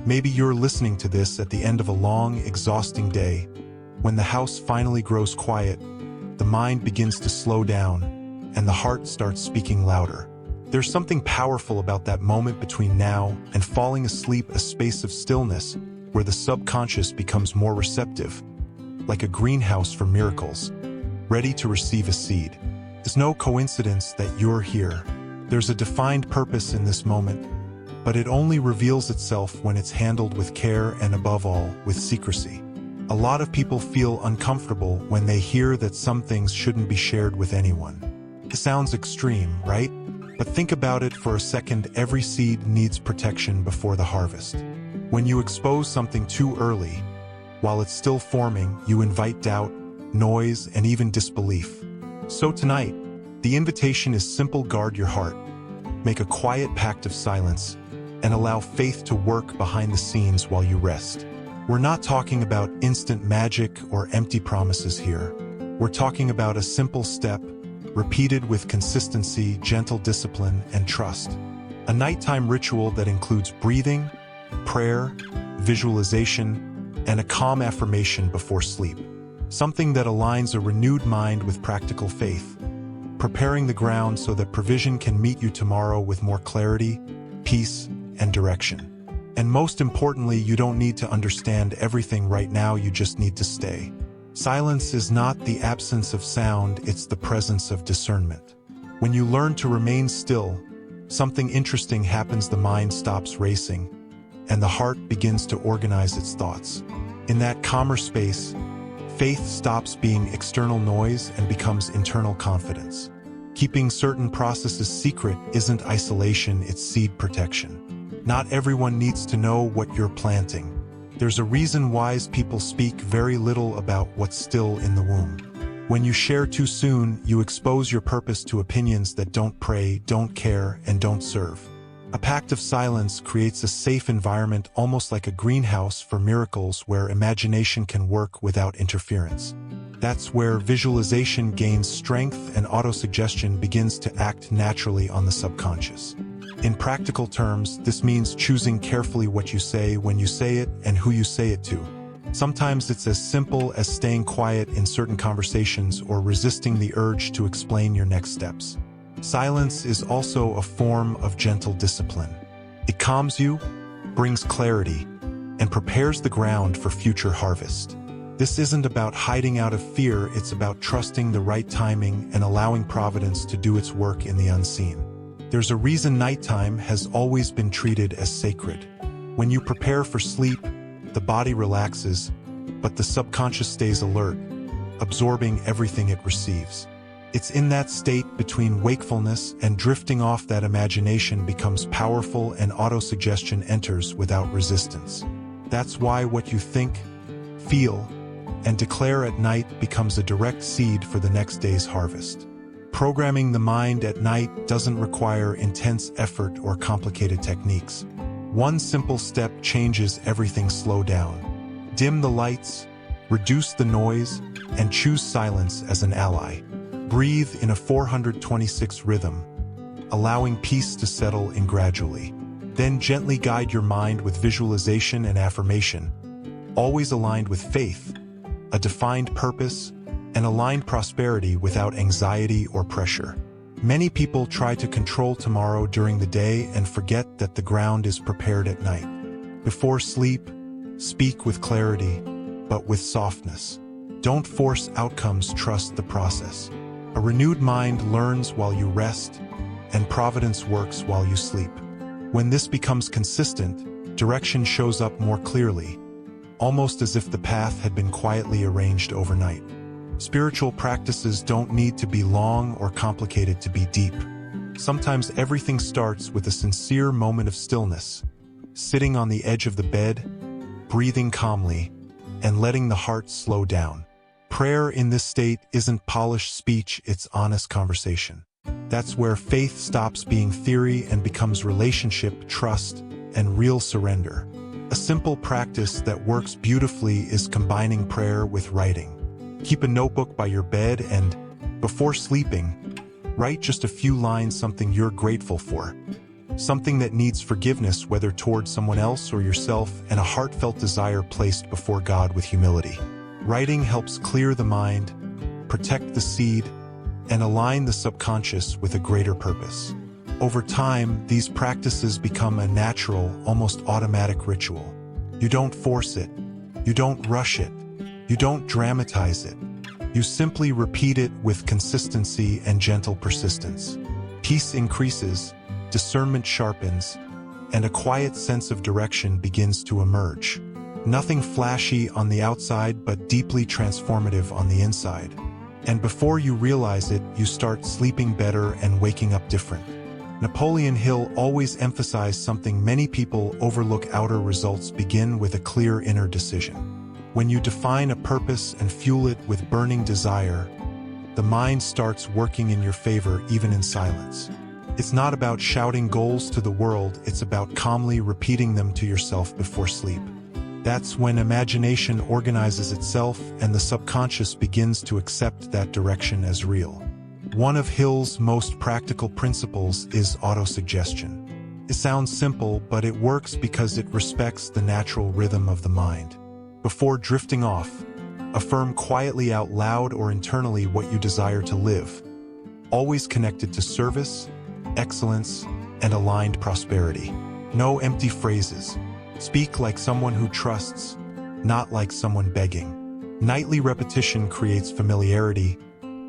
Maybe you're listening to this at the end of a long, exhausting day. When the house finally grows quiet, the mind begins to slow down, and the heart starts speaking louder. There's something powerful about that moment between now and falling asleep, a space of stillness where the subconscious becomes more receptive, like a greenhouse for miracles, ready to receive a seed. It's no coincidence that you're here. There's a defined purpose in this moment, but it only reveals itself when it's handled with care and, above all, with secrecy. A lot of people feel uncomfortable when they hear that some things shouldn't be shared with anyone. It sounds extreme, right? But think about it for a second. Every seed needs protection before the harvest. When you expose something too early, while it's still forming, you invite doubt, noise, and even disbelief. So tonight, the invitation is simple: guard your heart. Make a quiet pact of silence, and allow faith to work behind the scenes while you rest. We're not talking about instant magic or empty promises here. We're talking about a simple step, repeated with consistency, gentle discipline, and trust. A nighttime ritual that includes breathing, prayer, visualization, and a calm affirmation before sleep. Something that aligns a renewed mind with practical faith, preparing the ground so that provision can meet you tomorrow with more clarity, peace, and direction. And most importantly, you don't need to understand everything right now, you just need to stay. Silence is not the absence of sound, it's the presence of discernment. When you learn to remain still, something interesting happens. The mind stops racing, and the heart begins to organize its thoughts. In that calmer space, faith stops being external noise and becomes internal confidence. Keeping certain processes secret isn't isolation, it's seed protection. Not everyone needs to know what you're planting. There's a reason wise people speak very little about what's still in the womb. When you share too soon, you expose your purpose to opinions that don't pray, don't care, and don't serve. A pact of silence creates a safe environment, almost like a greenhouse for miracles where imagination can work without interference. That's where visualization gains strength and autosuggestion begins to act naturally on the subconscious. In practical terms, this means choosing carefully what you say, when you say it, and who you say it to. Sometimes it's as simple as staying quiet in certain conversations or resisting the urge to explain your next steps. Silence is also a form of gentle discipline. It calms you, brings clarity, and prepares the ground for future harvest. This isn't about hiding out of fear, it's about trusting the right timing and allowing providence to do its work in the unseen. There's a reason nighttime has always been treated as sacred. When you prepare for sleep, the body relaxes, but the subconscious stays alert, absorbing everything it receives. It's in that state between wakefulness and drifting off that imagination becomes powerful and autosuggestion enters without resistance. That's why what you think, feel, and declare at night becomes a direct seed for the next day's harvest. Programming the mind at night doesn't require intense effort or complicated techniques. One simple step changes everything. Slow down. Dim the lights, reduce the noise, and choose silence as an ally. Breathe in a 426 rhythm, allowing peace to settle in gradually. Then gently guide your mind with visualization and affirmation, always aligned with faith, a defined purpose, and aligned prosperity without anxiety or pressure. Many people try to control tomorrow during the day and forget that the ground is prepared at night. Before sleep, speak with clarity, but with softness. Don't force outcomes, trust the process. A renewed mind learns while you rest, and providence works while you sleep. When this becomes consistent, direction shows up more clearly, almost as if the path had been quietly arranged overnight. Spiritual practices don't need to be long or complicated to be deep. Sometimes everything starts with a sincere moment of stillness, sitting on the edge of the bed, breathing calmly, and letting the heart slow down. Prayer in this state isn't polished speech, it's honest conversation. That's where faith stops being theory and becomes relationship, trust, and real surrender. A simple practice that works beautifully is combining prayer with writing. Keep a notebook by your bed and, before sleeping, write just a few lines, something you're grateful for. something that needs forgiveness whether toward someone else or yourself, and a heartfelt desire placed before God with humility. Writing helps clear the mind, protect the seed, and align the subconscious with a greater purpose. Over time, these practices become a natural, almost automatic ritual. You don't force it. You don't rush it. You don't dramatize it. You simply repeat it with consistency and gentle persistence. Peace increases, discernment sharpens, and a quiet sense of direction begins to emerge. Nothing flashy on the outside, but deeply transformative on the inside. And before you realize it, you start sleeping better and waking up different. Napoleon Hill always emphasized something many people overlook: outer results begin with a clear inner decision. When you define a purpose and fuel it with burning desire, the mind starts working in your favor even in silence. It's not about shouting goals to the world, it's about calmly repeating them to yourself before sleep. That's when imagination organizes itself and the subconscious begins to accept that direction as real. One of Hill's most practical principles is autosuggestion. It sounds simple, but it works because it respects the natural rhythm of the mind. Before drifting off, affirm quietly out loud or internally what you desire to live, always connected to service, excellence, and aligned prosperity. No empty phrases. Speak like someone who trusts, not like someone begging. Nightly repetition creates familiarity,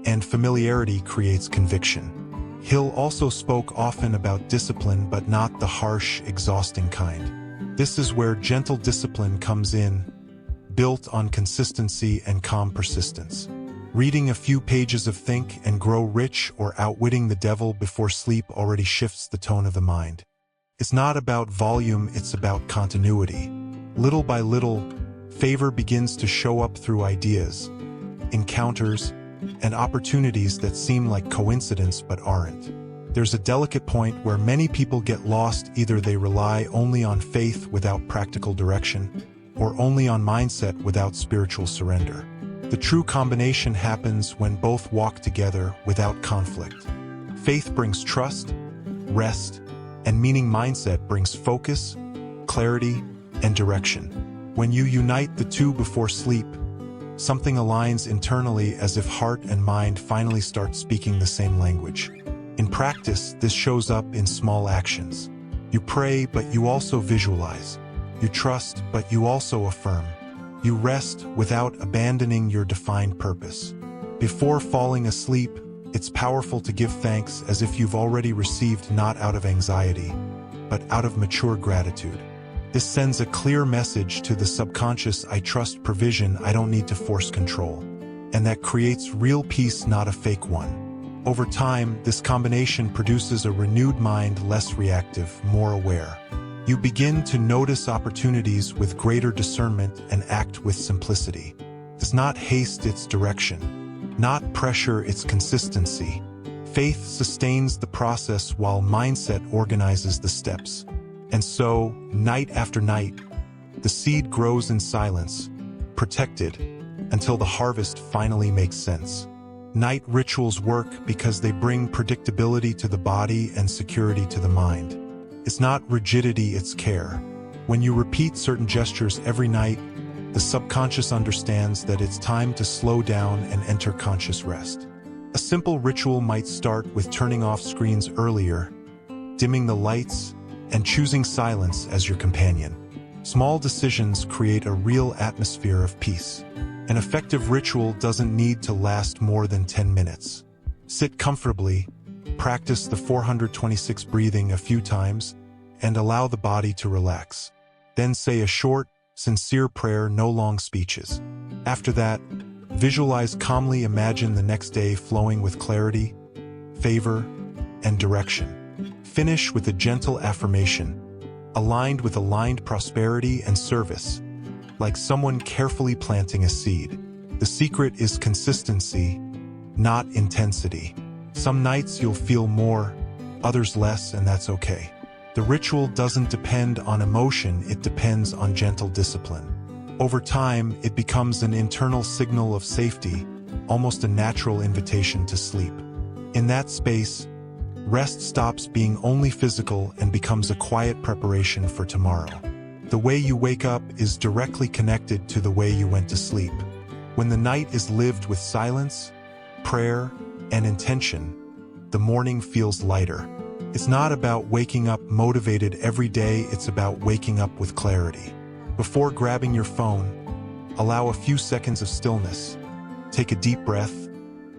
and familiarity creates conviction. Hill also spoke often about discipline, but not the harsh, exhausting kind. This is where gentle discipline comes in, built on consistency and calm persistence. Reading a few pages of Think and Grow Rich or Outwitting the Devil before sleep already shifts the tone of the mind. It's not about volume, it's about continuity. Little by little, favor begins to show up through ideas, encounters, and opportunities that seem like coincidence but aren't. There's a delicate point where many people get lost. Either they rely only on faith without practical direction, or only on mindset without spiritual surrender. The true combination happens when both walk together without conflict. Faith brings trust, rest, and meaning. Mindset brings focus, clarity, and direction. When you unite the two before sleep, something aligns internally, as if heart and mind finally start speaking the same language. In practice, this shows up in small actions. You pray, but you also visualize. You trust, but you also affirm. You rest without abandoning your defined purpose. Before falling asleep, it's powerful to give thanks as if you've already received, not out of anxiety, but out of mature gratitude. This sends a clear message to the subconscious: I trust provision, I don't need to force control. And that creates real peace, not a fake one. Over time, this combination produces a renewed mind, less reactive, more aware. You begin to notice opportunities with greater discernment and act with simplicity. It's not haste, it's direction. Not pressure, it's consistency. Faith sustains the process while mindset organizes the steps. And so, night after night, the seed grows in silence, protected, until the harvest finally makes sense. Night rituals work because they bring predictability to the body and security to the mind. It's not rigidity, it's care. When you repeat certain gestures every night, the subconscious understands that it's time to slow down and enter conscious rest. A simple ritual might start with turning off screens earlier, dimming the lights, and choosing silence as your companion. Small decisions create a real atmosphere of peace. An effective ritual doesn't need to last more than 10 minutes. Sit comfortably, practice the 426 breathing a few times, and allow the body to relax. Then say a short, sincere prayer, no long speeches. After that, visualize calmly, imagine the next day flowing with clarity, favor, and direction. Finish with a gentle affirmation, aligned with aligned prosperity and service, like someone carefully planting a seed. The secret is consistency, not intensity. Some nights you'll feel more, others less, and that's okay. The ritual doesn't depend on emotion, it depends on gentle discipline. Over time, it becomes an internal signal of safety, almost a natural invitation to sleep. In that space, Rest stops being only physical and becomes a quiet preparation for tomorrow. The way you wake up is directly connected to the way you went to sleep. When the night is lived with silence, prayer, and intention, the morning feels lighter. It's not about waking up motivated every day, it's about waking up with clarity. Before grabbing your phone, allow a few seconds of stillness. Take a deep breath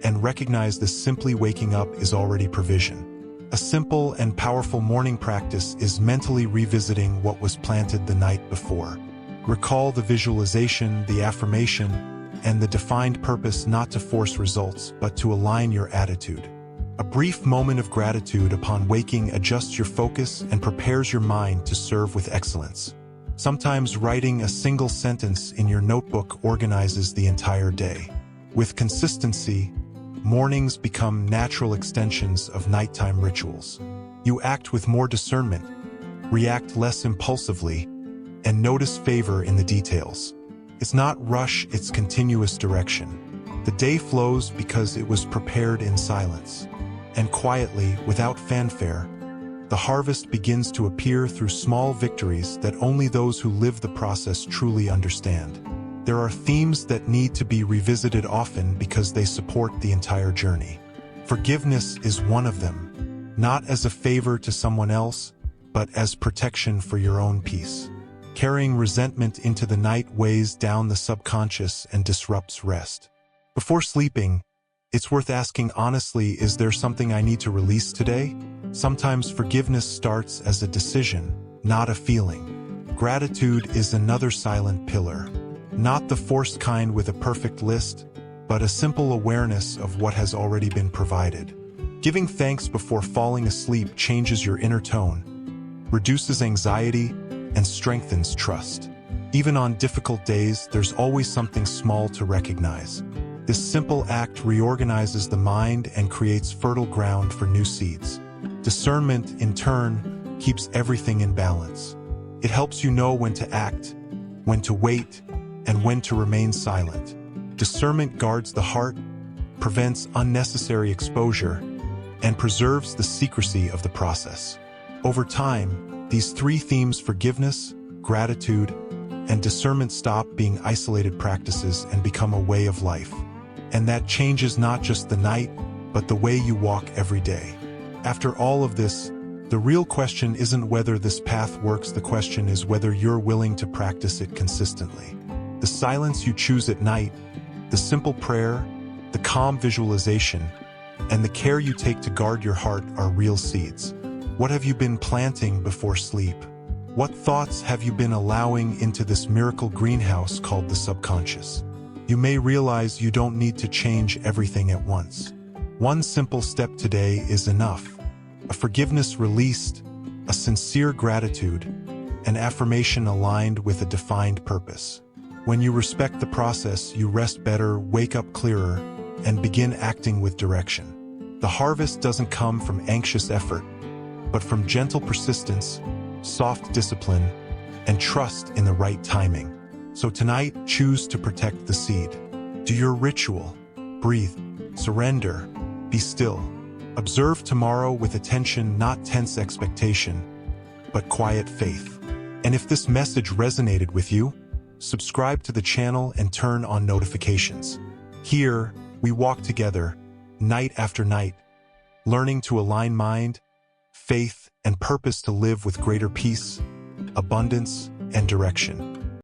and recognize that simply waking up is already provision. A simple and powerful morning practice is mentally revisiting what was planted the night before. Recall the visualization, the affirmation, and the defined purpose, not to force results, but to align your attitude. A brief moment of gratitude upon waking adjusts your focus and prepares your mind to serve with excellence. Sometimes writing a single sentence in your notebook organizes the entire day. With consistency, mornings become natural extensions of nighttime rituals. You act with more discernment, react less impulsively, and notice favor in the details. It's not rush, it's continuous direction. The day flows because it was prepared in silence. And quietly, without fanfare, the harvest begins to appear through small victories that only those who live the process truly understand. There are themes that need to be revisited often because they support the entire journey. Forgiveness is one of them, not as a favor to someone else, but as protection for your own peace. Carrying resentment into the night weighs down the subconscious and disrupts rest. Before sleeping, it's worth asking honestly, is there something I need to release today? Sometimes forgiveness starts as a decision, not a feeling. Gratitude is another silent pillar. Not the forced kind with a perfect list, but a simple awareness of what has already been provided. Giving thanks before falling asleep changes your inner tone, reduces anxiety, and strengthens trust. Even on difficult days, there's always something small to recognize. This simple act reorganizes the mind and creates fertile ground for new seeds. Discernment, in turn, keeps everything in balance. It helps you know when to act, when to wait, and when to remain silent. Discernment guards the heart, prevents unnecessary exposure, and preserves the secrecy of the process. Over time, these three themes, forgiveness, gratitude, and discernment, stop being isolated practices and become a way of life. And that changes not just the night, but the way you walk every day. After all of this, the real question isn't whether this path works, the question is whether you're willing to practice it consistently. The silence you choose at night, the simple prayer, the calm visualization, and the care you take to guard your heart are real seeds. What have you been planting before sleep? What thoughts have you been allowing into this miracle greenhouse called the subconscious? You may realize you don't need to change everything at once. One simple step today is enough. A forgiveness released, a sincere gratitude, an affirmation aligned with a defined purpose. When you respect the process, you rest better, wake up clearer, and begin acting with direction. The harvest doesn't come from anxious effort, but from gentle persistence, soft discipline, and trust in the right timing. So tonight, choose to protect the seed. Do your ritual. Breathe. Surrender. Be still. Observe tomorrow with attention, not tense expectation, but quiet faith. And if this message resonated with you, subscribe to the channel and turn on notifications. Here, we walk together, night after night, learning to align mind, faith, and purpose to live with greater peace, abundance, and direction.